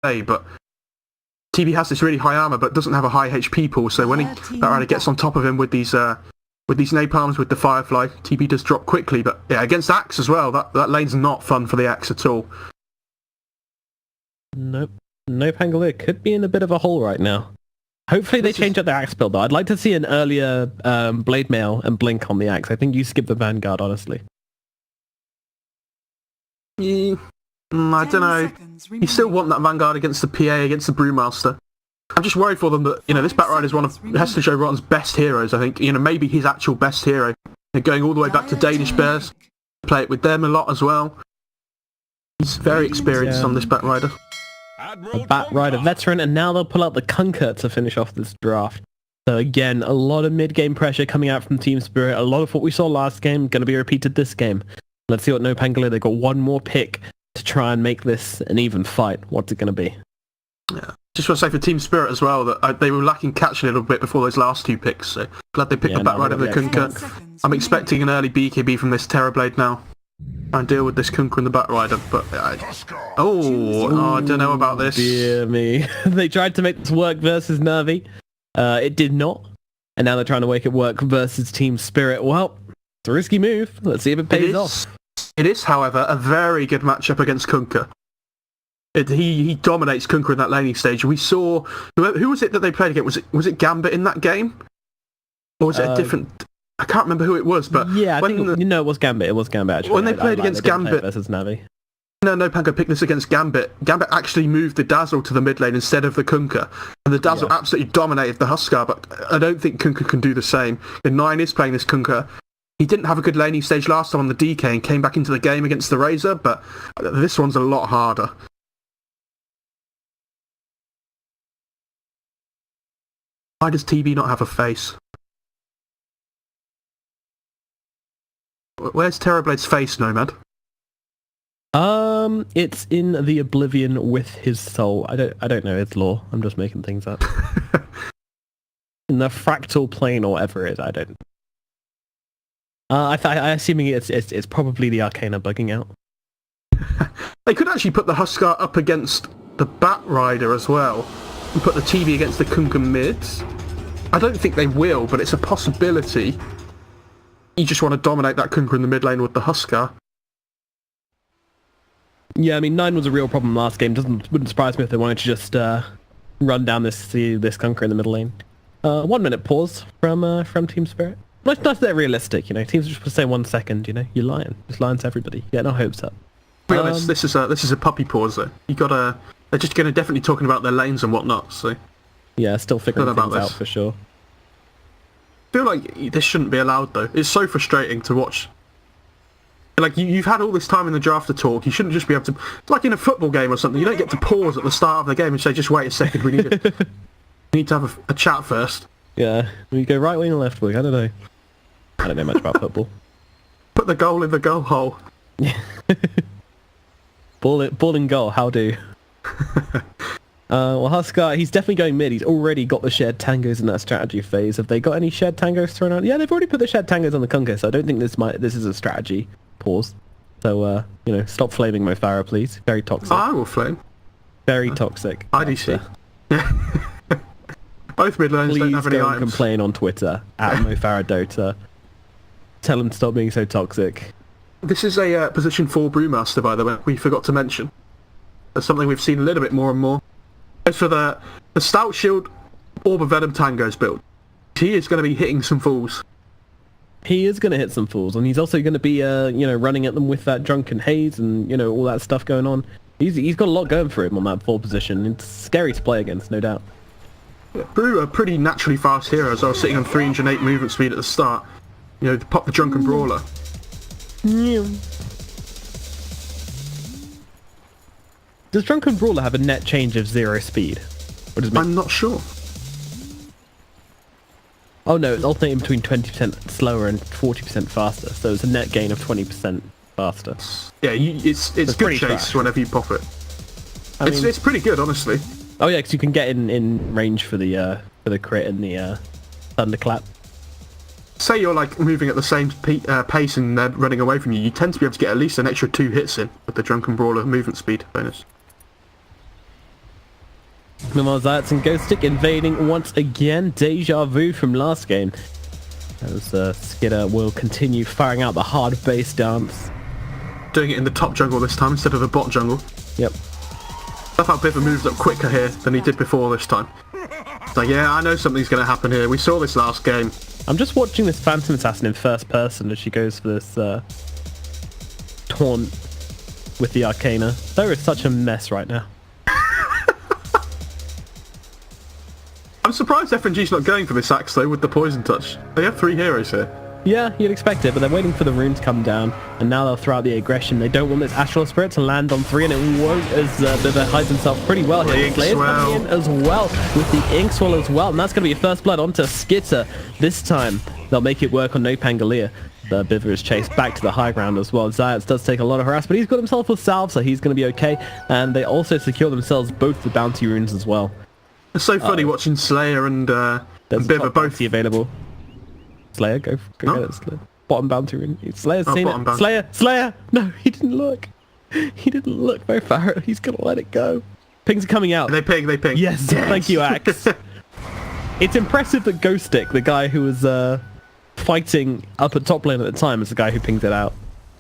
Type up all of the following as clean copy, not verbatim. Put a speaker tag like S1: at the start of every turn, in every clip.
S1: day, but TB has this really high armor, but doesn't have a high HP pool. So when Batrider gets on top of him with these napalms, with the Firefly, TB does drop quickly. But yeah, against Axe as well, that lane's not fun for the Axe at all.
S2: Nope. No Pangolier could be in a bit of a hole right now. Hopefully they change up their Axe build though. I'd like to see an earlier Blade Mail and Blink on the Axe. I think you skip the Vanguard, honestly.
S1: Yeah. I don't know. You still want that Vanguard against the PA, against the Brewmaster. I'm just worried for them that, this Batrider is one of Hestage Rott's best heroes, I think. Maybe his actual best hero. Going all the way back to Danish Bears. Play it with them a lot as well. He's very experienced on this Batrider.
S2: A Batrider veteran, and now they'll pull out the Kunkka to finish off this draft. So again, a lot of mid-game pressure coming out from Team Spirit. A lot of what we saw last game going to be repeated this game. Let's see what No Pangolier. They've got one more pick to try and make this an even fight. What's it going to be?
S1: Yeah. Just want to say for Team Spirit as well that they were lacking catch a little bit before those last two picks. So glad they picked the Batrider and the Kunkka. I'm expecting an early BKB from this Terrorblade now. And deal with this Kunkka and the Batrider, but I don't know about this.
S2: Dear me. They tried to make this work versus Nervy. It did not. And now they're trying to make it work versus Team Spirit. Well, it's a risky move. Let's see if it pays off.
S1: It is, however, a very good matchup against Kunkka. He dominates Kunkka in that laning stage. We saw... Who was it that they played against? Was it Gambit in that game? Or was it a different... I can't remember who it was, but...
S2: Yeah, I think it was Gambit. It was Gambit, actually.
S1: When they played against Gambit...
S2: versus Navi.
S1: No, Pango picked this against Gambit. Gambit actually moved the Dazzle to the mid lane instead of the Kunkka. And the Dazzle absolutely dominated the Huskar, but I don't think Kunkka can do the same. The 9 is playing this Kunkka. He didn't have a good laning stage last time on the DK and came back into the game against the Razor, but this one's a lot harder. Why does TB not have a face? Where's Terrorblade's face, Nomad?
S2: It's in the Oblivion with his soul. I don't know its lore. I'm just making things up. In the fractal plane or whatever it is, I don't. I assuming it's probably the Arcana bugging out.
S1: They could actually put the Huskar up against the Batrider as well, and put the TB against the Kunkka mids. I don't think they will, but it's a possibility. You just want to dominate that Kunkka in the mid lane with the Huskar.
S2: Yeah, I mean 9 was a real problem last game. Wouldn't surprise me if they wanted to just run down this Kunkka in the middle lane. 1 minute pause from Team Spirit. Not that they're realistic, Teams just say 1 second, you're lying. Just lying to everybody. Get no hopes up.
S1: To be honest, this is a puppy pause though. They're just going to definitely talking about their lanes and whatnot. So
S2: yeah, still figuring things out for sure.
S1: I feel like this shouldn't be allowed though. It's so frustrating to watch. Like you've had all this time in the draft to talk. You shouldn't just be able to, like in a football game or something. You don't get to pause at the start of the game and say, "Just wait a second, we need it." We need to have a chat first.
S2: Yeah, we go right wing or left wing. I don't know. I don't know much about football.
S1: Put the goal in the goal hole.
S2: Ball in goal. How do? Well, Huskar, he's definitely going mid. He's already got the shared tangos in that strategy phase. Have they got any shared tangos thrown out? Yeah, they've already put the shared tangos on the Kunkka, so I don't think this is a strategy. Pause. So, stop flaming Mo Farah, please. Very toxic.
S1: I will flame.
S2: Very toxic.
S1: IDC. Both mid lanes don't have any items.
S2: Please complain on Twitter at Mo Farah Dota. Tell him to stop being so toxic.
S1: This is a position 4 Brewmaster, by the way. We forgot to mention. That's something we've seen a little bit more and more. As for the Stout Shield Orb of Venom Tangos build, he is going to be hitting some fools.
S2: He is going to hit some fools, and he's also going to be, running at them with that Drunken Haze and, all that stuff going on. He's got a lot going for him on that 4 position. It's scary to play against, no doubt.
S1: Yeah, Brew are pretty naturally fast heroes. I was sitting on 308 movement speed at the start. To pop the Drunken Brawler.
S2: Yeah. Does Drunken Brawler have a net change of 0 speed? What does it mean?
S1: I'm not sure.
S2: Oh no, it's alternating between 20% slower and 40% faster, so it's a net gain of 20% faster.
S1: Yeah, it's good chase trash whenever you pop it. It's pretty good, honestly.
S2: Oh yeah, because you can get in range for the crit and the thunderclap.
S1: Say you're like moving at the same pace and they're running away from you, you tend to be able to get at least an extra 2 hits in with the Drunken Brawler movement speed bonus.
S2: Meanwhile, Zayats and Ghostic invading once again. Deja vu from last game. As Skidder will continue firing out the hard bass dance.
S1: Doing it in the top jungle this time instead of the bot jungle.
S2: Yep.
S1: Love how Bivver moves up quicker here than he did before this time. So yeah, I know something's going to happen here. We saw this last game.
S2: I'm just watching this Phantom Assassin in first person as she goes for this taunt with the Arcana. There is such a mess right now.
S1: I'm surprised FNG's not going for this axe though with the poison touch. They have 3 heroes here.
S2: Yeah, you'd expect it, but they're waiting for the rune to come down, and now they'll throw out the aggression. They don't want this Astral Spirit to land on 3, and it won't, as Bivver hides himself pretty well here. Slayer's coming in as well, with the Inkswell as well, and that's going to be a first blood onto Skitter. This time, they'll make it work on No Pangalia. The Bivver is chased back to the high ground as well. Zayats does take a lot of harass, but he's got himself a salve, so he's going to be okay, and they also secure themselves both the bounty runes as well.
S1: It's so funny watching Slayer and Bivver both
S2: available. Slayer, go get it. Slayer. Bottom bounty rune. Slayer's seen it.
S1: Bounty.
S2: Slayer! No, he didn't look. He didn't look very far. He's gonna let it go. Pings are coming out.
S1: They ping.
S2: Yes, thank you, Axe. It's impressive that Ghostic, the guy who was fighting up at top lane at the time, is the guy who pinged it out.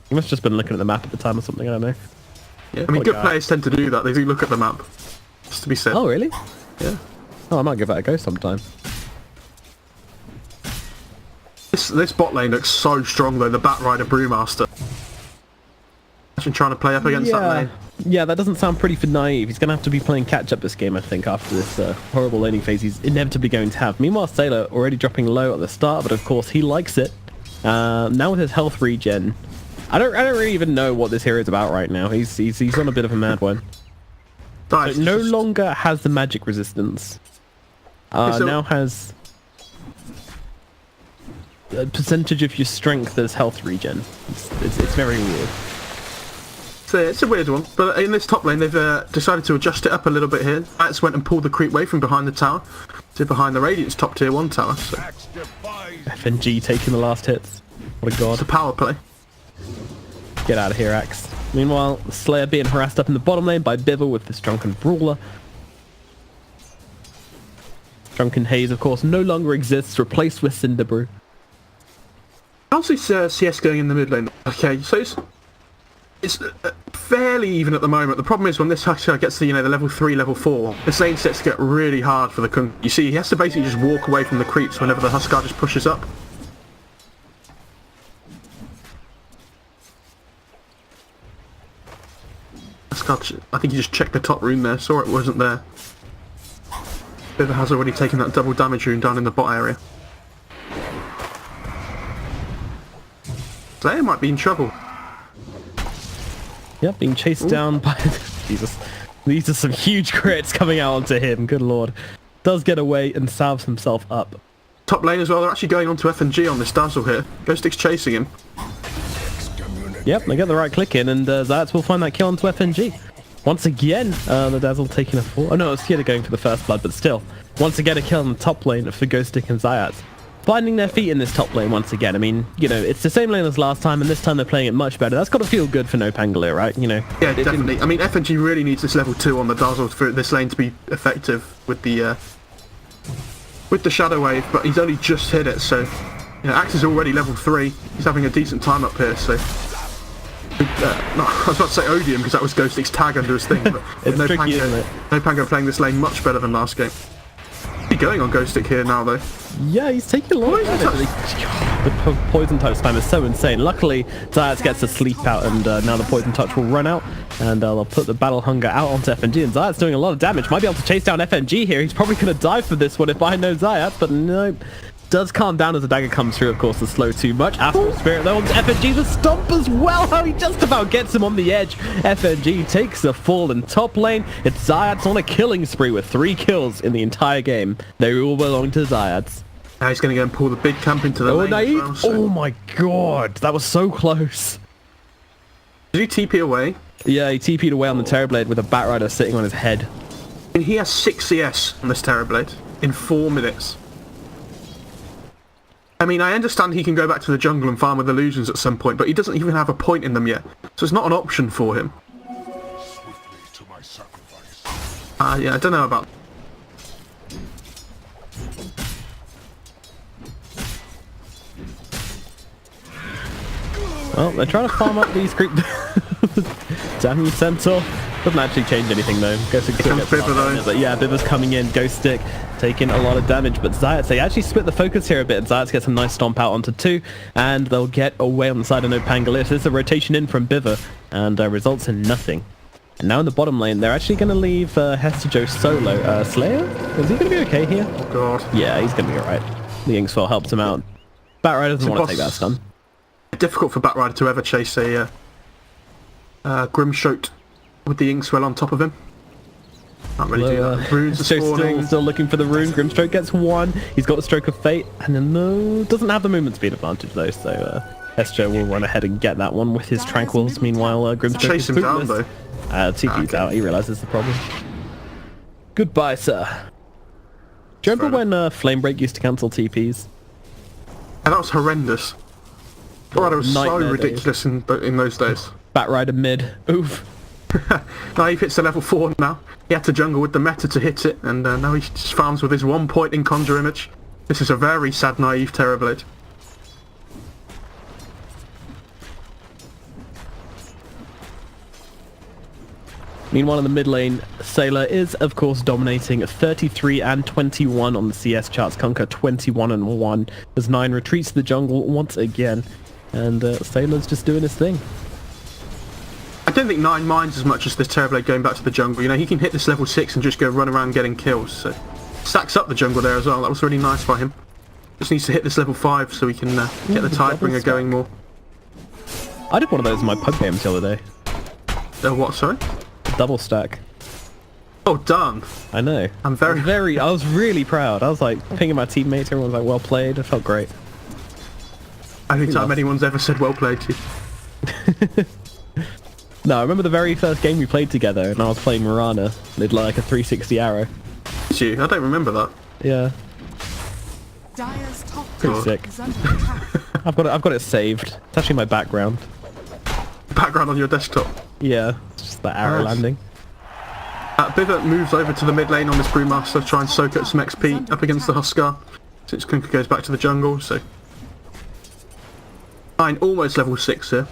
S2: He must have just been looking at the map at the time or something, I don't know.
S1: Yeah, I mean, good players tend to do that. They do look at the map. Just to be said.
S2: Oh, really?
S1: Yeah.
S2: Oh, I might give that a go sometime.
S1: This bot lane looks so strong though, the Batrider Brewmaster. Imagine trying to play up against that lane.
S2: Yeah, that doesn't sound pretty for naive. He's going to have to be playing catch-up this game, I think, after this horrible laning phase he's inevitably going to have. Meanwhile, Sailor already dropping low at the start, but of course he likes it. Now with his health regen, I don't really even know what this hero is about right now. He's on a bit of a mad one. So no longer has the magic resistance. Now has a percentage of your strength as health regen. It's very weird.
S1: So it's a weird one, but in this top lane they've decided to adjust it up a little bit here. Ats went and pulled the creep wave from behind the tower to behind the Radiant's top tier 1 tower. So.
S2: FNG taking the last hits. What a god.
S1: It's a power play.
S2: Get out of here, Axe. Meanwhile, Slayer being harassed up in the bottom lane by Bivver with this Drunken Brawler. Drunken Haze, of course, no longer exists, replaced with Cinderbrew.
S1: How's this CS going in the mid lane? Okay, so it's fairly even at the moment. The problem is when this Huskar gets to the level 3, level 4, this lane sets get really hard for the Kung. You see, he has to basically just walk away from the creeps whenever the Huskar just pushes up. Huskar, I think he just checked the top rune there, saw it wasn't there. Bivver has already taken that double damage rune down in the bot area. Slayer might be in trouble.
S2: Yep, being chased down by... Jesus. These are some huge crits coming out onto him, good lord. Does get away and salves himself up.
S1: Top lane as well, they're actually going on to FNG on this Dazzle here. Ghostic's chasing him.
S2: Yep, they get the right click in, and Zayats will find that kill onto FNG. Once again, the Dazzle taking a fall. Oh no, it's Skidder going for the first blood, but still. Once again, a kill on the top lane for Ghostic and Zayats. Finding their feet in this top lane once again. I mean, it's the same lane as last time, and this time they're playing it much better. That's got to feel good for No Pangalia, right?
S1: Yeah, definitely. I mean, FNG really needs this level 2 on the Dazzle for this lane to be effective with the Shadow Wave, but he's only just hit it, so... Axe is already level 3. He's having a decent time up here, so... no, I was about to say Odium, because that was Ghostic's tag under his thing, but
S2: it's tricky, isn't it?
S1: No Pango playing this lane much better than last game. He's going on Ghostic here now, though.
S2: Yeah, he's taking a lot of damage. The poison touch spam is so insane. Luckily, Zayats gets to sleep out, and now the poison touch will run out, and they'll put the battle hunger out onto FNG, and Zayats doing a lot of damage. Might be able to chase down FNG here. He's probably going to die for this one if I know Zayats, but no. Does calm down as the dagger comes through, of course, the slow too much. Astral Spirit though onto FNG, the stomp as well, how he just about gets him on the edge. FNG takes a fall in top lane. It's Zayats on a killing spree with 3 kills in the entire game. They all belong to Zayats.
S1: Now he's going to go and pull the big camp into the lane as well, so.
S2: Oh my god, that was so close.
S1: Did he TP away?
S2: Yeah, he TP'd away on the Terrorblade with a Batrider sitting on his head.
S1: And he has 6 CS on this Terrorblade in 4 minutes. I mean, I understand he can go back to the jungle and farm with illusions at some point, but he doesn't even have a point in them yet. So it's not an option for him. Yeah, I don't know about...
S2: Well, they're trying to farm up these creep. Damn you, Centaur. Doesn't actually change anything though. Ghost Stick still gets
S1: Bibba, though.
S2: but yeah, Bibba's coming in. Ghost Stick taking a lot of damage, but Zayats, they actually split the focus here a bit. Zayats gets a nice stomp out onto 2, and they'll get away on the side of no Pangolier. There's a rotation in from Bibba, and results in nothing. And now in the bottom lane, they're actually going to leave Hester Joe solo. Slayer? Is he going to be okay here?
S1: Oh god.
S2: Yeah, he's going to be alright. The Inkswell helps him out. Batrider doesn't want to take that stun.
S1: Difficult for Batrider to ever chase a Grimstroke with the Inkswell on top of him. Can't really do that. Runes are spawning.
S2: Still looking for the rune. Grimstroke gets 1. He's got the Stroke of Fate, and then no, doesn't have the movement speed advantage though. So Hester will run ahead and get that one with his Tranquils. Meanwhile, Grimstroke
S1: Chase
S2: is
S1: him down
S2: bootless.
S1: though.
S2: TP's out. He realizes the problem. Goodbye, sir. Do you remember when Flame Break used to cancel TPs?
S1: And that was horrendous. Batrider was so
S2: Nightmare
S1: ridiculous in those days.
S2: Batrider mid. Oof.
S1: Now he hits the level 4 now. He had to jungle with the meta to hit it, and now he just farms with his 1 point in Conjure Image. This is a very sad, naive Terrorblade.
S2: Meanwhile, in the mid lane, Sailor is, of course, dominating 33 and 21 on the CS charts. Kunkka 21 and 1. As 9 retreats to the jungle once again, and Sailor's just doing his thing.
S1: I don't think 9 minds as much as this Terrorblade going back to the jungle. You know, he can hit this level 6 and just go run around getting kills. So stacks up the jungle there as well. That was really nice by him. Just needs to hit this level 5 so we can get the Tidebringer going more.
S2: I did one of those in my pub games the other day.
S1: What, sorry?
S2: Double stack.
S1: Oh, done.
S2: I know.
S1: I
S2: was really proud. I was like pinging my teammates. Everyone was like, well played. It felt great.
S1: Only time anyone's ever said well played to you.
S2: No, I remember the very first game we played together, and I was playing Mirana. Did like a 360 arrow.
S1: Did you? I don't remember that.
S2: Yeah.
S3: Dire's top
S2: Pretty
S3: tower
S2: sick.
S3: is under attack.
S2: I've got it saved. It's actually my background.
S1: Background on your desktop.
S2: Yeah, it's just that arrow
S1: Nice.
S2: landing.
S1: Bivot moves over to the mid lane on this Brewmaster to try and soak up some XP up against the Huskar, since Kunkka goes back to the jungle, so... Fine, almost level 6 here.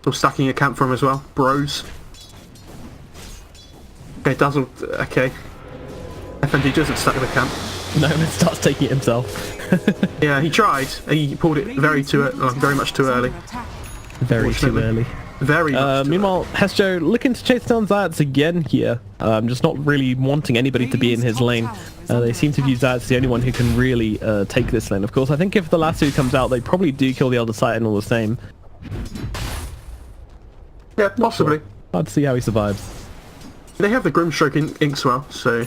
S1: Still stacking a camp for him as well. Bros. Okay, Dazzle... Okay. FND doesn't stack the camp.
S2: No, it starts taking it himself.
S1: Yeah, he tried. He pulled it very much too early.
S3: Attack.
S2: Very too
S1: Unfortunately.
S2: early.
S1: Very much too
S2: Meanwhile, Hester looking to chase down Zayats again here. Just not really wanting anybody to be in his lane. They seem to view Zayats as the only one who can really take this lane. Of course, I think if the Lasso comes out, they probably do kill the Elder Titan all the same.
S1: Yeah, possibly.
S2: Hard to see how he survives.
S1: They have the Grimstroke in Inkswell, so...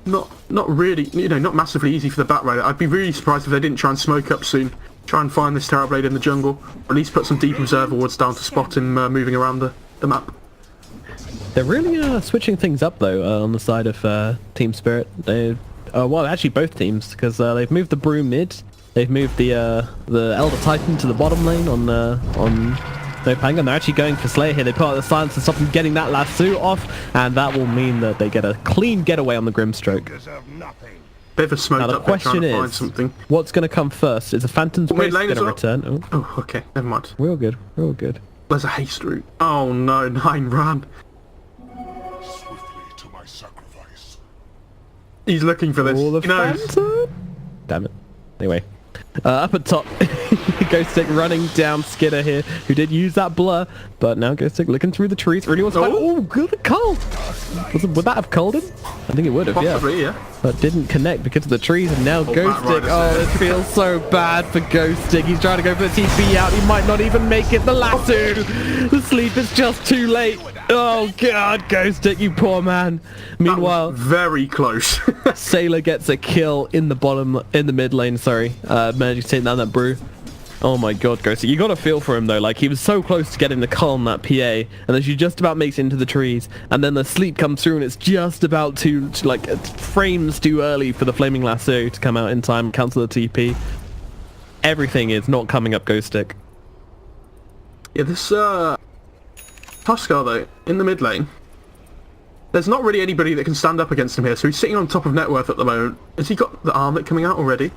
S1: Not really, not massively easy for the Batrider. I'd be really surprised if they didn't try and smoke up soon. Try and find this Terrorblade in the jungle. Or at least put some deep observer wards down to spot him moving around the map.
S2: They're really switching things up though on the side of Team Spirit. They, well, actually both teams, because they've moved the Brew mid. They've moved the Elder Titan to the bottom lane on No Panga. They're actually going for Slayer here. They put out the silence to stop him getting that lasso off, and that will mean that they get a clean getaway on the Grimstroke.
S1: Bit of a smoke
S2: Now the
S1: up there trying
S2: question
S1: to find
S2: is,
S1: something.
S2: what's going to come first? Is a Phantom's
S1: Mid
S2: Grace
S1: lane
S2: going
S1: as
S2: to
S1: well?
S2: return? Oh,
S1: Oh, okay, never mind.
S2: we're all good. We're all good.
S1: There's a haste route. Oh no, 9 run.
S4: Swiftly to my sacrifice.
S1: He's looking for this.
S2: All the
S1: He knows.
S2: Phantom. Damn it. Anyway, up at top, Ghost Stick running down Skidder here, who did use that blur, but now Ghost Stick looking through the trees. Really wants to fight.
S1: Oh.
S2: Oh, good cold. Would that have culled him? I think it would have,
S1: Possibly, yeah.
S2: But didn't connect because of the trees, and now Ghost Stick.
S1: Batrider's
S2: Oh,
S1: there.
S2: this feels so bad for Ghost Stick. He's trying to go for the TP out. He might not even make it. The lasso. The sleep is just too late. Oh god, Ghost Stick, you poor man. Meanwhile,
S1: Very close.
S2: Sailor gets a kill in the mid lane, sorry. Managing to take down that Brew. Oh my god, Ghost Stick. You gotta feel for him though, like he was so close to getting the cull on that PA, and then she just about makes it into the trees, and then the sleep comes through and it's just about to like frames too early for the Flaming Lasso to come out in time and cancel the TP. Everything is not coming up Ghost Stick.
S1: Yeah, this Huskar though, in the mid lane. There's not really anybody that can stand up against him here, so he's sitting on top of net worth at the moment. Has he got the armlet coming out already?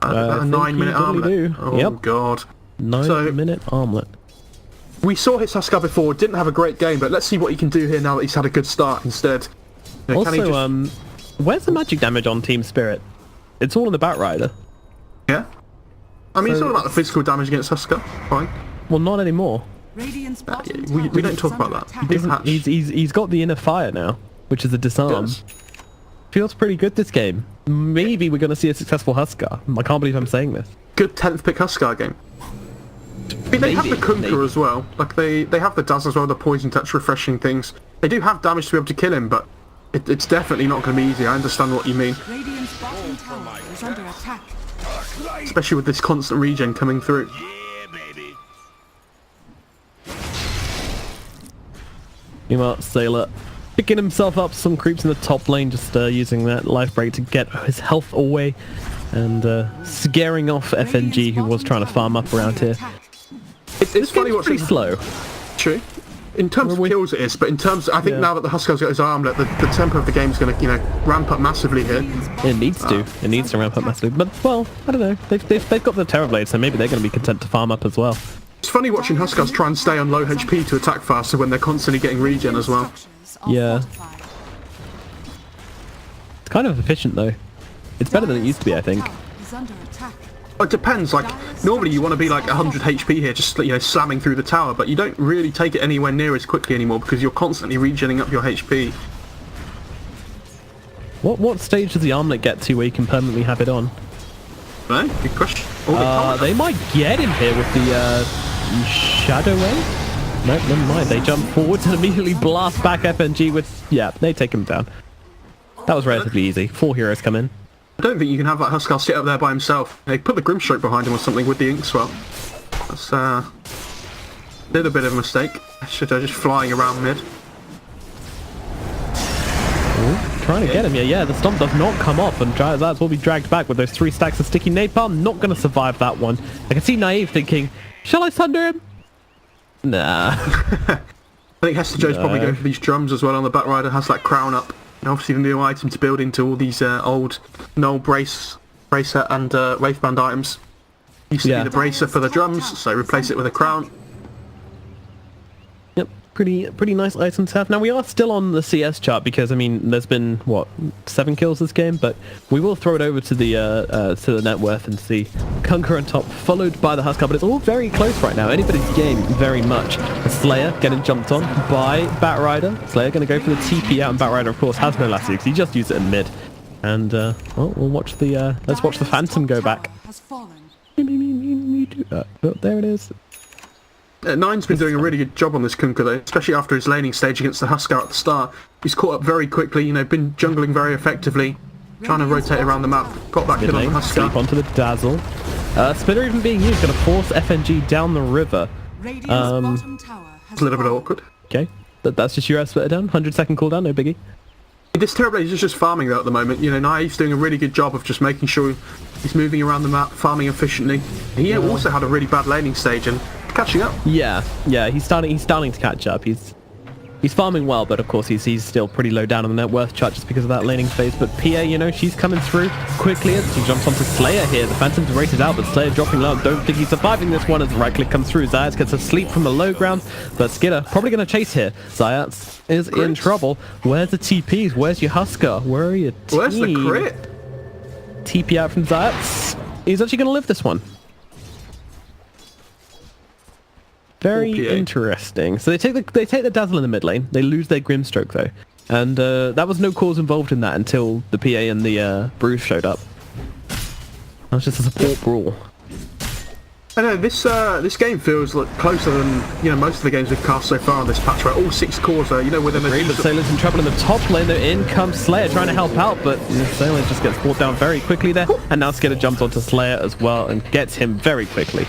S2: I
S1: A
S2: think
S1: 9-minute
S2: he probably
S1: armlet.
S2: do.
S1: Oh
S2: Yep.
S1: god.
S2: 9-minute armlet.
S1: We saw his Huskar before, didn't have a great game, but let's see what he can do here now that he's had a good start instead. You know, can he
S2: Also, where's the magic damage on Team Spirit? It's all in the Batrider.
S1: Yeah? I mean, it's
S2: So-
S1: all about the physical damage against Huskar. Fine.
S2: Well, not anymore.
S3: Radiant's bottom
S1: we
S3: tower
S1: don't
S3: is
S1: talk
S3: under
S1: about that.
S3: attack.
S1: Big patch.
S2: He's got the inner fire now, which is a disarm.
S1: Yes.
S2: Feels pretty good this game. Maybe we're going to see a successful Huskar. I can't believe I'm saying this.
S1: Good 10th pick Huskar game. I mean, they have the
S2: Maybe,
S1: Kunkka
S2: maybe.
S1: as well. Like, they have the Dazzle as well, the Poison Touch, refreshing things. They do have damage to be able to kill him, but it's definitely not going to be easy. I understand what you mean.
S3: Radiant's bottom tower is under attack.
S1: Especially with this constant regen coming through.
S2: Meanwhile, Sailor picking himself up some creeps in the top lane, just using that life break to get his health away, and scaring off FNG, who was trying to farm up around here.
S1: It's
S2: This
S1: funny
S2: game's
S1: watching.
S2: pretty slow.
S1: True. In terms of
S2: Well, we-
S1: kills, it is, but in terms, I think
S2: Yeah.
S1: now that the Huskar's got his armlet, the tempo of the game is going to, ramp up massively here.
S2: It needs to. It needs to ramp up massively. But, well, I don't know. They've got the Terrorblade, so maybe they're going to be content to farm up as well.
S1: It's funny watching Huskars try and stay on low HP to attack faster when they're constantly getting regen as well.
S3: Structures are
S2: Yeah.
S3: fortified.
S2: It's kind of efficient, though. It's better than it used to be, I think.
S3: Tower is under attack.
S1: It depends. Like normally you want to be like 100 HP here, just slamming through the tower, but you don't really take it anywhere near as quickly anymore because you're constantly regenning up your HP.
S2: What stage does the armlet get to where you can permanently have it on?
S1: No? Good question. Oh, they can't.
S2: They might get him here with the Shadow Wave? No, never mind. They jump forwards and immediately blast back FNG with... Yeah, they take him down. That was relatively easy. 4 heroes come in.
S1: I don't think you can have that Huskar sit up there by himself. They put the Grimstroke behind him or something with the Inkswell. That's a little bit of a mistake. Should just flying around mid.
S2: Trying to get him, yeah, the stomp does not come off, and Zayats will be dragged back with those 3 stacks of sticky napalm. Not going to survive that one. I can see Naive thinking, shall I thunder him? Nah.
S1: I think Hester Joe's probably
S2: No.
S1: going for these drums as well on the Batrider. Has that crown up. And obviously the new item to build into all these old Null Bracer and Wraithband items. Used to
S2: Yeah.
S1: be the Bracer for the drums, so replace it with a crown.
S2: Yep, pretty nice item to have. Now we are still on the CS chart because I mean there's been what 7 kills this game, but we will throw it over to the net worth and see Kunkka on top, followed by the Huskar. But it's all very close right now. Anybody's game, very much. The Slayer getting jumped on by Batrider. Slayer going to go for the TP out, and Batrider of course has no lasso because he just used it in mid. And well, we'll watch the let's watch the
S3: Dire's
S2: Phantom
S3: top
S2: go back.
S3: tower has fallen.
S2: Oh, there it is.
S1: Nine's been doing a really good job on this Kunkka though, especially after his laning stage against the Huskar at the start. He's caught up very quickly, been jungling very effectively, trying to rotate around the map. Got that
S2: Mid
S1: kill on the
S2: lane, sleep
S1: Huskar.
S2: onto the Dazzle. Splitter even being used, going to force FNG down the river.
S3: Radiant's bottom tower has
S1: It's a little bit
S3: fallen.
S1: awkward.
S2: Okay, that's just your Splitter down. 100-second cooldown, no biggie.
S1: This Terrorblade is just farming though at the moment. Naive's doing a really good job of just making sure he's moving around the map, farming efficiently. He also had a really bad laning stage and catching up.
S2: Yeah, he's starting to catch up. He's farming well, but of course he's still pretty low down on the net worth chart just because of that laning phase. But PA, she's coming through quickly as she jumps onto Slayer here. The Phantom's rated out, but Slayer dropping low. Don't think he's surviving this one as the right click comes through. Zayats gets a sleep from the low ground, but Skidder probably going to chase here. Zayats is in trouble. Where's the TPs? Where's your Huskar? Where are your team?
S1: Where's the crit?
S2: TP out from Zayats. He's actually going to live this one. Very
S1: Poor PA.
S2: interesting. So they take the Dazzle in the mid lane. They lose their Grimstroke though, and that was no cause involved in that until the PA and the Bruce showed up. That was just a support brawl.
S1: I know this game feels like closer than most of the games we've cast so far on this patch. Where all 6 cores are within
S2: Great, but Sailor's in trouble in the top lane. Though in comes Slayer trying to help out, but Sailor just gets brought down very quickly there. And now Skidder jumps onto Slayer as well and gets him very quickly.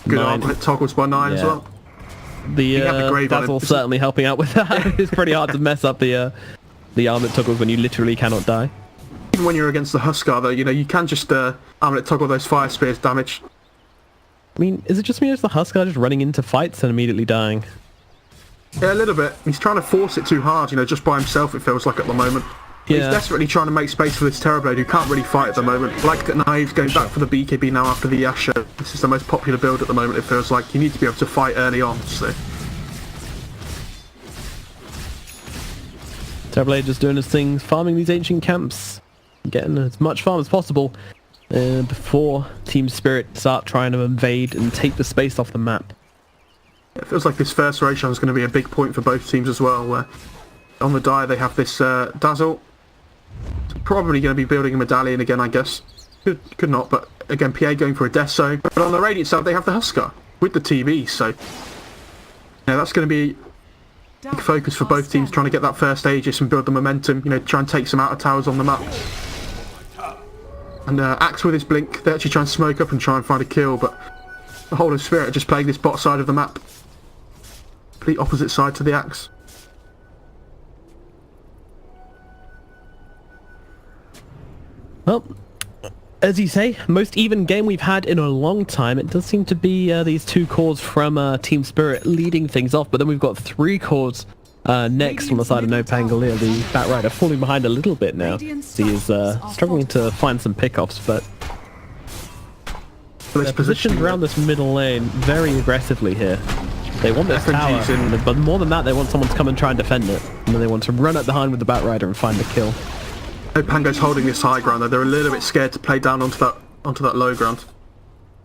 S1: good
S2: Nine.
S1: armlet toggles by 9 as
S2: Yeah.
S1: well.
S2: The
S1: have the grave on
S2: Dazzle
S1: it.
S2: certainly helping out with that. It's pretty hard to mess up the armlet toggles when you literally cannot die.
S1: Even when you're against the Huskar though, you can just armlet toggle those fire spears damage.
S2: I mean, is it just me or is the Huskar just running into fights and immediately dying?
S1: Yeah, a little bit. He's trying to force it too hard, just by himself it feels like at the moment. He's
S2: Yeah.
S1: desperately trying to make space for this Terrorblade who can't really fight at the moment. Like Naive's going back for the BKB now after the Asher. This is the most popular build at the moment, it feels like. You need to be able to fight early on, so...
S2: Terrorblade just doing his thing, farming these ancient camps, getting as much farm as possible before Team Spirit start trying to invade and take the space off the map.
S1: It feels like this first Roshan is going to be a big point for both teams as well, where on the die they have this Dazzle. Probably going to be building a Medallion again, I guess. Could not, but again, PA going for a Death Zone. But on the Radiant side, they have the Huskar with the TV, so... Yeah, that's going to be big focus for both teams, trying to get that first Aegis and build the momentum, you know, try and take some outer towers on the map. And Axe with his Blink, they actually try and smoke up and try and find a kill, but the whole of Spirit are just playing this bot side of the map. Complete opposite side to the Axe.
S2: Well, as you say, most even game we've had in a long time. It does seem to be these two cores from Team Spirit leading things off, but then we've got three cores next on the side of No Pangolier, the Batrider, falling behind a little bit now. He is struggling to find some pickoffs, but they're positioned around this middle lane very aggressively here. They want this tower, but more than that, they want someone to come and try and defend it. And then they want to run it behind with the Batrider and find the kill.
S1: No Pango's holding this high ground though. They're a little bit scared to play down onto that low ground.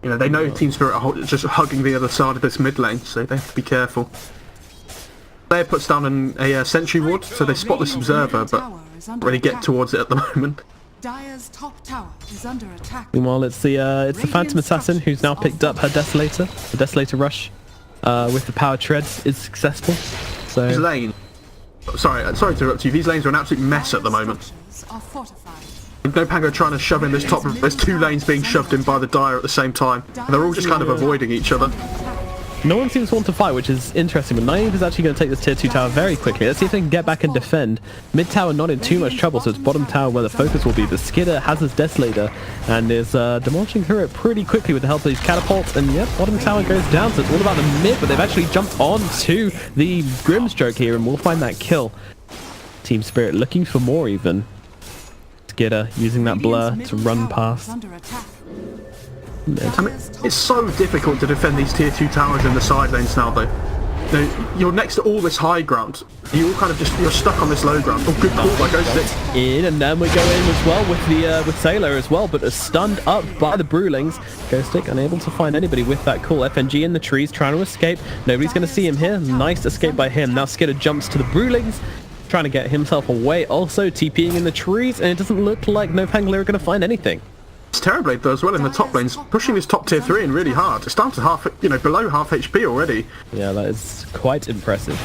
S1: You know, they know Team Spirit are just hugging the other side of this mid lane, so they have to be careful. Player puts down a sentry ward, so they spot this observer, but don't really get towards it at the moment.
S3: Dire's top tower is under attack.
S2: Meanwhile, it's the Phantom Assassin who's now picked up her Desolator. The Desolator rush with the power treads is successful. So
S1: These lanes, sorry to interrupt you. These lanes are an absolute mess at the moment.
S3: Structures are fortified.
S1: No Pango trying to shove in this top. There's two lanes being shoved in by the Dire at the same time. And they're all just kind of avoiding each other.
S2: no one seems to want to fight, which is interesting, but Naive is actually going to take this tier 2 tower very quickly. Let's see if they can get back and defend. Mid tower not in too much trouble, so it's bottom tower where the focus will be. The Skidder has his Desolator and is demolishing through it pretty quickly with the help of these catapults, and yep, bottom tower goes down, so it's all about the mid, but they've actually jumped on to the Grimstroke here, and we'll find that kill. Team Spirit looking for more even. Skidder using that blur to run past.
S1: I mean, it's so difficult to defend these tier 2 towers in the side lanes now, though. You know, you're next to all this high ground. You all kind of you're stuck on this low ground. Oh, good call by Ghostic.
S2: In, and then we go in as well with the with Sailor as well, but is stunned up by the Brewlings. Ghostic unable to find anybody with that call. FNG in the trees trying to escape. Nobody's going to see him here. Nice escape by him. Now Skidder jumps to the Brewlings, trying to get himself away. Also TPing in the trees, and it doesn't look like No Pangolier are going to find anything.
S1: It's Terrorblade though as well in the top lanes, pushing this top tier 3 in really hard. It's down to half, below half HP already.
S2: Yeah, that is quite impressive.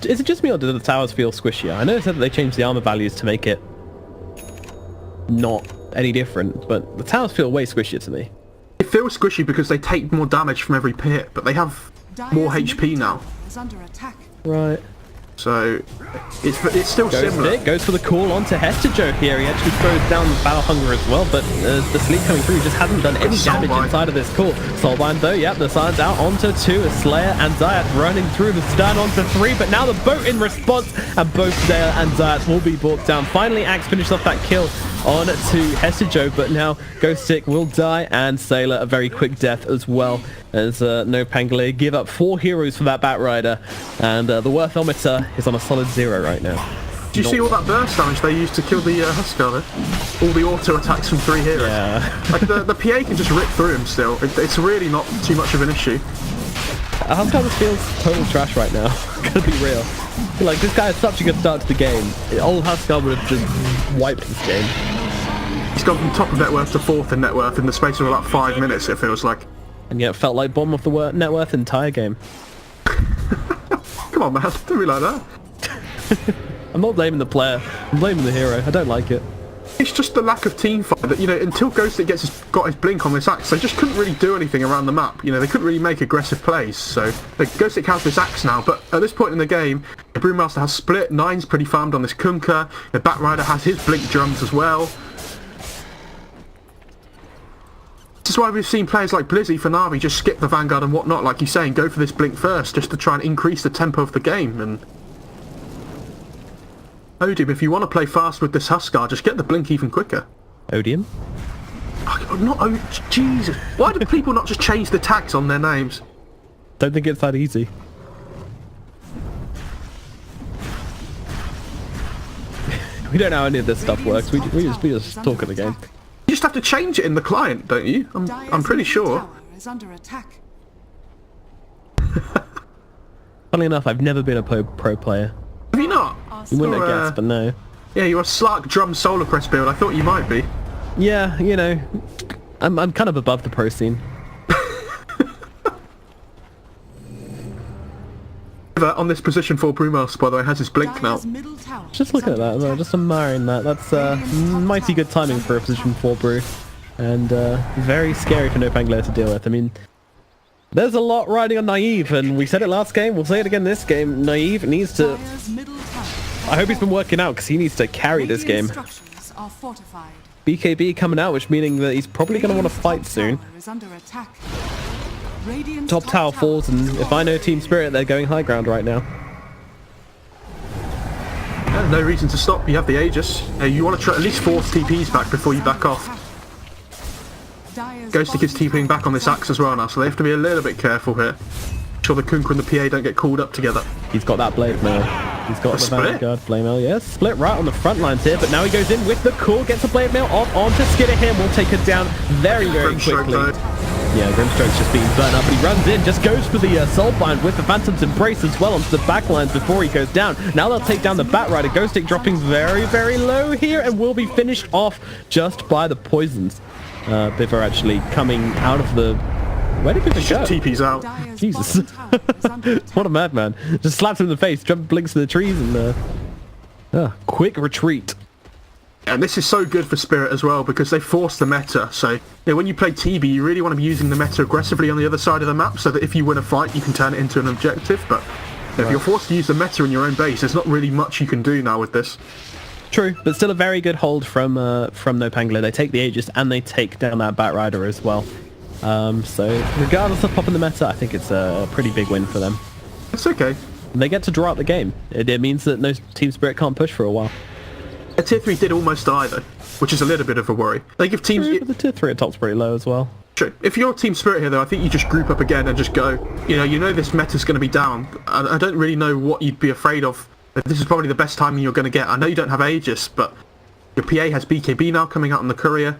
S2: Is it just me or do the towers feel squishier? I know they said that they changed the armor values to make it not any different, but the towers feel way squishier to me.
S1: It feels squishy because they take more damage from every pit, but they have more HP now.
S2: Right.
S1: So it's still similar.
S2: Goes for the call onto Hestejoke here. He actually throws down the Battle Hunger as well, but the sleep coming through just hasn't done any damage inside of this call. Soulbind though, yep, the sign's out onto 2, a Slayer and Zayat running through the stun onto 3, but now the boat in response, and both Slayer and Zayat will be brought down. Finally, Axe finishes off that kill on to Hestejoke, but now Ghostic will die, and Sailor a very quick death as well, as No Pangolier give up 4 heroes for that Batrider, and the worthometer is on a solid 0 right now.
S1: Do you see all that burst damage they used to kill the Huskar there? All the auto attacks from 3 heroes.
S2: Yeah.
S1: Like the PA can just rip through him still. It's really not too much of an issue.
S2: Huskar just feels total trash right now. Gotta be real. Like, this guy had such a good start to the game. Old Huskar would have just wiped this game.
S1: He's gone from top of net worth to 4th in net worth in the space of about 5 minutes, it feels like.
S2: And yet it felt like bottom of the net worth entire game.
S1: Come on, man. Don't be like that.
S2: I'm not blaming the player. I'm blaming the hero. I don't like it.
S1: It's just the lack of team fight that, until Ghostic got his blink on this axe, they just couldn't really do anything around the map. They couldn't really make aggressive plays. So Ghostic has this axe now, but at this point in the game, the Brewmaster has split. Nine's pretty farmed on this Kunkka. The Batrider has his blink drums as well. This is why we've seen players like Blizzy for Na'Vi just skip the Vanguard and whatnot, like you're saying, go for this blink first, just to try and increase the tempo of the game. And Odium, if you want to play fast with this Huskar, just get the blink even quicker.
S2: Odium?
S1: Oh, not Jesus. Why do people not just change the tags on their names?
S2: Don't think it's that easy. We don't know how any of this stuff works. We just talk at the game.
S1: You just have to change it in the client, don't you? I'm pretty sure.
S3: Tower is under attack.
S2: Funnily enough, I've never been a pro player.
S1: Have you not?
S2: You wouldn't have
S1: You're,
S2: guessed, but no.
S1: Yeah, you're a Slark drum solar press build. I thought you might be.
S2: Yeah, you know, I'm kind of above the pro scene.
S1: On this position 4 Brewmaster, by the way, has his blink now.
S3: Dire's middle tower
S2: Just
S3: is
S2: looking at
S3: under
S2: that, though,
S3: attack.
S2: just admiring that. That's mighty good timing for a position 4 brew, and very scary for No Pangler to deal with. I mean, there's a lot riding on Naive, and we said it last game, we'll say it again this game. Naive needs to...
S3: Dire's middle tower.
S2: I hope he's been working out, because he needs to carry this game.
S3: Radiant structures are fortified.
S2: BKB coming out, which meaning that he's probably going to want to fight soon.
S3: Tower is under attack. Radiant's
S2: Top tower falls, and if I know Team Spirit, they're going high ground right now.
S1: Yeah, no reason to stop. You have the Aegis. You want to try at least force TPs back before you back off. Ghostic is TPing back on this axe as well now, so they have to be a little bit careful here. Make sure the Kunkka and the PA don't get called up together.
S2: He's got that blade mail. He's got the
S1: split?
S2: Vanguard blade mail. Yes, split right on the front lines here, but now he goes in with the core, gets the blade mail onto Skidder here, and will take it down very, very
S1: Grimstroke
S2: quickly.
S1: though.
S2: Yeah, Grimstroke's just being burnt up, but he runs in, just goes for the Soulbind with the Phantom's Embrace as well onto the back lines before he goes down. Now they'll take down the Batrider. Ghostic dropping very, very low here and will be finished off just by the poisons. Biffer actually coming out of the... Where did Biffer go?
S1: Just TPs out.
S3: Dire's
S2: Jesus.
S3: bottom tower is under attack.
S2: What a madman. Just slaps him in the face, jump blinks to the trees, and quick retreat.
S1: And this is so good for Spirit as well because they force the meta. So yeah, when you play TB, you really want to be using the meta aggressively on the other side of the map so that if you win a fight, you can turn it into an objective. But if you're forced to use the meta in your own base, there's not really much you can do now with this.
S2: True, but still a very good hold from No Pangler. They take the Aegis and they take down that Batrider as well. So regardless of popping the meta, I think it's a pretty big win for them.
S1: It's okay.
S2: They get to draw out the game. It means that no Team Spirit can't push for a while.
S1: A tier 3 did almost die though, which is a little bit of a worry. They give teams...
S2: True, but the tier 3 at top's pretty low as well.
S1: True. If you're Team Spirit here though, I think you just group up again and just go. You know this meta's going to be down. I don't really know what you'd be afraid of. This is probably the best timing you're going to get. I know you don't have Aegis, but your PA has BKB now coming out on the Courier.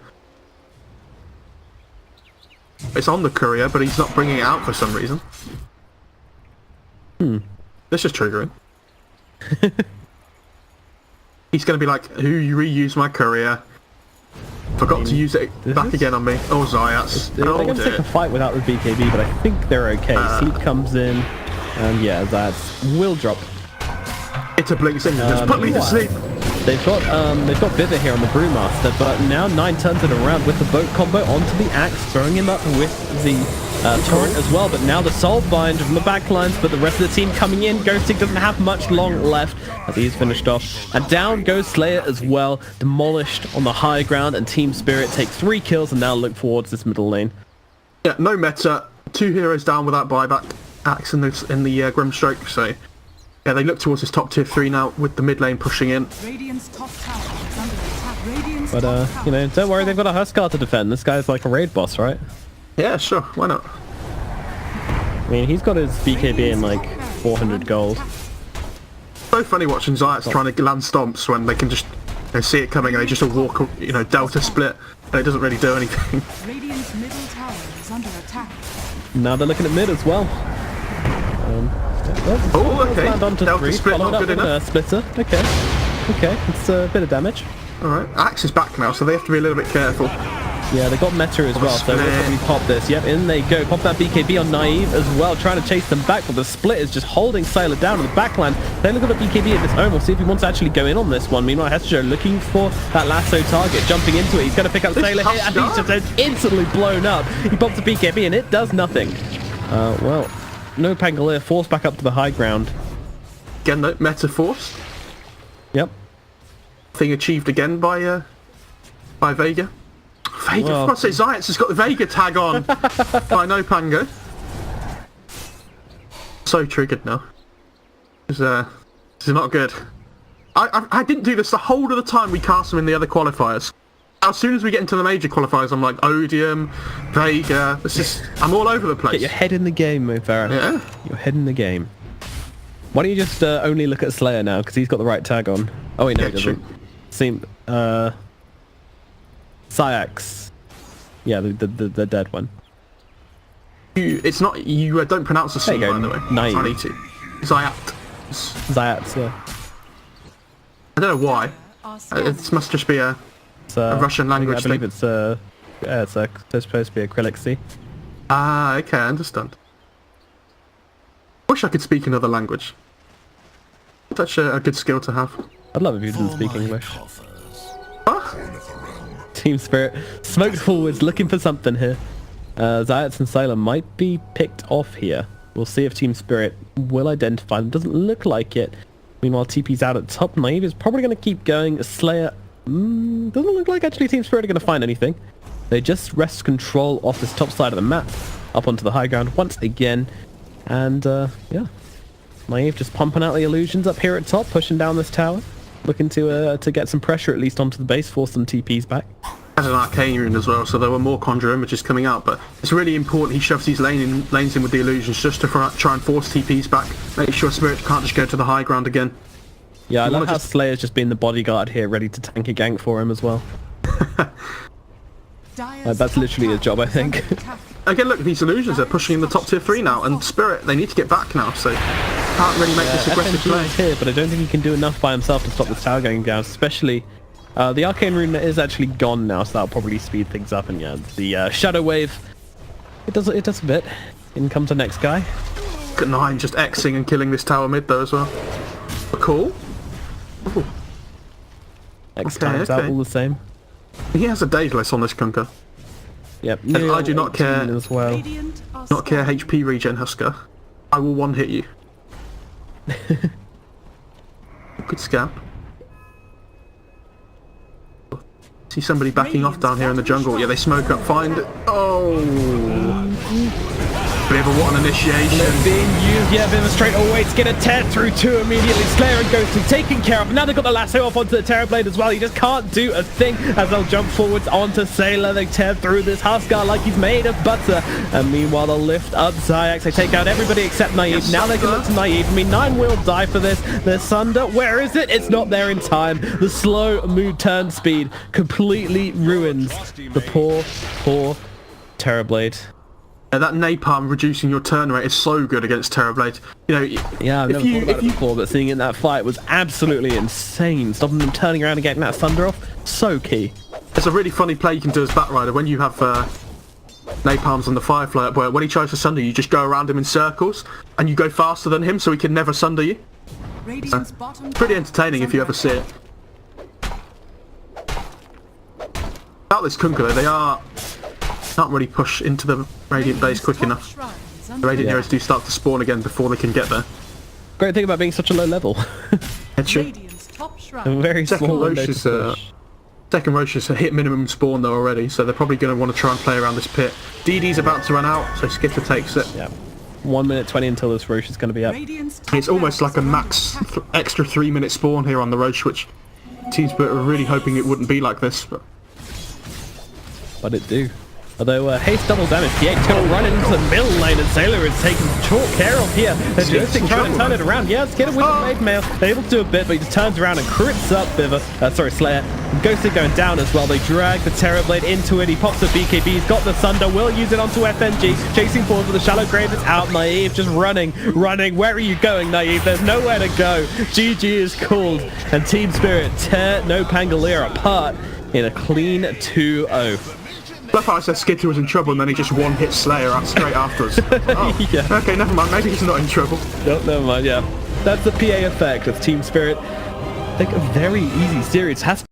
S1: It's on the Courier, but he's not bringing it out for some reason. This is triggering. He's going to be like, who reused my Courier? Forgot to use it back
S2: is-
S1: again on me. Oh, Zayats.
S2: They're
S1: Oh,
S2: going to take
S1: dear.
S2: a fight without the BKB, but I think they're okay. Sleep comes in, and yeah, that will drop.
S1: It's a blink signal. Just put me to
S2: wow.
S1: sleep.
S2: They've got Vivid here on the Brewmaster, but now 9 turns it around with the boat combo onto the axe, throwing him up with the torrent as well. But now the Soulbind from the backlines, but the rest of the team coming in. Ghostic doesn't have much long left as he's finished off. And down goes Slayer as well, demolished on the high ground, and Team Spirit take 3 kills and now look towards this middle lane.
S1: Yeah, no meta. 2 heroes down without buyback. Axe in the Grimstroke, so... Yeah, they look towards this top tier 3 now with the mid lane pushing in.
S3: Radiant's top tower is under attack. Radiant's
S2: But,
S3: top tower
S2: you know, don't worry,
S3: is
S2: they've got a Huskar to defend. This guy's like a raid boss, right?
S1: Yeah, sure, why not?
S2: I mean, he's got his BKB in like 400 gold.
S1: So funny watching Zayats trying to land stomps when they can just see it coming and they just walk, delta split, and it doesn't really do anything.
S3: Radiant's middle tower is under attack.
S2: Now they're looking at mid as well.
S1: Oh, okay.
S2: Land onto
S1: Delta
S2: 3,
S1: split,
S2: followed
S1: not
S2: up
S1: good
S2: with
S1: enough.
S2: a splitter. Okay, it's a bit of damage.
S1: Alright, Axe is back now, so they have to be a little bit careful.
S2: Yeah, they got meta as well, so they'll probably pop this. Yep, in they go. Pop that BKB on Naive as well, trying to chase them back, but the split is just holding Sailor down in the backline. They look at the BKB of his own. We'll see if he wants to actually go in on this one. Meanwhile, Hestejo looking for that lasso target, jumping into it. He's going to pick up
S1: This
S2: Sailor here, and he's
S1: Huskar?
S2: just instantly blown up. He pops the BKB, and it does nothing. Well, no Pangolier forced back up to the high ground.
S1: Again, though, meta force.
S2: Yep.
S1: Thing achieved again by Vega. Vega,
S2: Well-
S1: for God's sake, Zayats has got the Vega tag on by No Pango. So triggered now. This is not good. I didn't do this the whole of the time we cast them in the other qualifiers. As soon as we get into the major qualifiers, I'm like, Odium, Vega, I'm all over the place.
S2: Get your head in the game, Mo Farah.
S1: Yeah.
S2: Your head in the game. Why don't you just only look at Slayer now, because he's got the right tag on. Oh wait, no,
S1: Yeah,
S2: he doesn't. Seem, Syax. Yeah, the dead one.
S1: It's not, you don't pronounce the C,
S2: There you
S1: by
S2: go,
S1: the way.
S2: Naive.
S1: I need to. Zayat.
S2: Zayats, yeah.
S1: I don't know why.
S3: Are scanning.
S1: It must just be a
S2: It's,
S1: Russian language
S2: I believe
S1: thing.
S2: it's supposed to be acrylic C.
S1: Ah, okay, I understand. Wish I could speak another language. Such a good skill to have.
S2: I'd love if you didn't speak English.
S1: Ah,
S2: Team Spirit smoked forwards, looking for something here. Zayats and Sylar might be picked off here. We'll see if Team Spirit will identify them. Doesn't look like it. Meanwhile, TP's out at top. Naive is probably going to keep going. Slayer doesn't look like actually Team Spirit are going to find anything. They just wrest control off this top side of the map, up onto the high ground once again. And yeah, Naive just pumping out the illusions up here at top, pushing down this tower, looking to get some pressure at least onto the base, force some TPs back.
S1: has an arcane rune as well, so there were more conjure images coming out, but it's really important he shoves these lanes in with the illusions just to try and force TPs back, make sure Spirit can't just go to the high ground again.
S2: Yeah, I love
S1: wanna
S2: how
S1: just-
S2: Slayer's just being the bodyguard here, ready to tank a gank for him as well.
S3: Dire's
S2: that's
S3: top
S2: literally his
S3: tower
S2: job, I
S3: is under
S2: think.
S3: attack.
S1: Again, look, these illusions are pushing in the top tier 3 now, and Spirit, they need to get back now, so can't really make this aggressive
S2: FNG
S1: play.
S2: is here, but I don't think he can do enough by himself to stop this tower going down, especially... the arcane rune is actually gone now, so that'll probably speed things up, and yeah, the shadow wave, it does a bit. In comes the next guy.
S1: Look at 9 just Xing and killing this tower mid though as well. Cool. Ooh.
S2: X
S1: Okay,
S2: times out
S1: okay.
S2: all the same.
S1: He has a Daedalus on this Kunka.
S2: Yep.
S1: I do not care.
S2: as well.
S3: Radiant are
S1: Not care
S3: scanning.
S1: HP regen, Husker. I will one hit you. Good scam. See somebody backing off down here in the jungle. Yeah, they smoke up. Find it. Oh. Bit of a what an initiation.
S2: Being used, yeah, bit of a straight away to get a tear through two immediately. Slayer and Ghostly taken care of. Now they've got the lasso off onto the Terrorblade as well. He just can't do a thing as they'll jump forwards onto Sailor. They tear through this Huskar like he's made of butter. And meanwhile, they'll lift up Zyax. They take out everybody except Naive.
S1: Yes,
S2: Now they can look to Naive. I mean, 9 will die for this. There's Sunder. Where is it? It's not there in time. The slow move turn speed completely ruins the poor Terrorblade.
S1: That napalm reducing your turn rate is so good against Terrorblade. You know,
S2: Yeah, I've
S1: if
S2: never
S1: you,
S2: thought about
S1: if
S2: it
S1: you
S2: before, but seeing it in that fight was absolutely insane. Stopping them turning around and getting that thunder off, so key.
S1: There's a really funny play you can do as Batrider when you have napalms on the Firefly up, where when he tries to sunder you, just go around him in circles and you go faster than him so he can never sunder you.
S3: Radiant's bottom
S1: Pretty
S3: tower
S1: entertaining
S3: is
S1: if you
S3: under
S1: ever see it.
S3: attack.
S1: About this Kunkka though, they can't really push into the Radiant base quick
S3: Top
S1: enough.
S3: shrine is
S1: The
S3: under
S1: Radiant
S3: attack.
S1: heroes do start to spawn again before they can get there.
S2: Great thing about being such a low level.
S1: Headshot.
S3: Radiant's top
S2: A
S3: shrine.
S2: very
S1: Second
S2: small window
S1: Roche
S2: to
S1: is
S2: push.
S1: second Roche has hit minimum spawn though already, so they're probably going to want to try and play around this pit. DD's about to run out, so Skitter takes it.
S2: Yeah. 1 minute 20 until this Roche is going to be up.
S3: Radiant's top
S1: It's almost
S3: tower
S1: like a
S3: is under
S1: max
S3: attack.
S1: extra 3-minute spawn here on the Roche, which Team Spirit were really hoping it wouldn't be like this.
S2: But it do. Although haste double damage, P8 still run into the middle lane and Sailor is taken short care of here. And
S1: Yes,
S2: Ghosting trying to
S1: trouble,
S2: turn
S1: man.
S2: it around. Yeah, let's get it with the Blade Mail. They're able to do a bit, but he just turns around and crits up Slayer. Ghosting going down as well. They drag the Terrorblade into it. He pops a BKB. He's got the Sunder. Will use it onto FNG. Chasing forward with the Shallow Grave. It's out. Naive just running. Where are you going, Naive? There's nowhere to go. GG is called. And Team Spirit tear No Pangolier apart in a clean 2-0.
S1: Love how I said Skitter was in trouble and then he just one-hit Slayer out straight afterwards. Oh,
S2: Yeah.
S1: okay, never mind, maybe he's not in trouble.
S2: No, never mind, yeah. That's the PA effect of Team Spirit. I think a very easy series has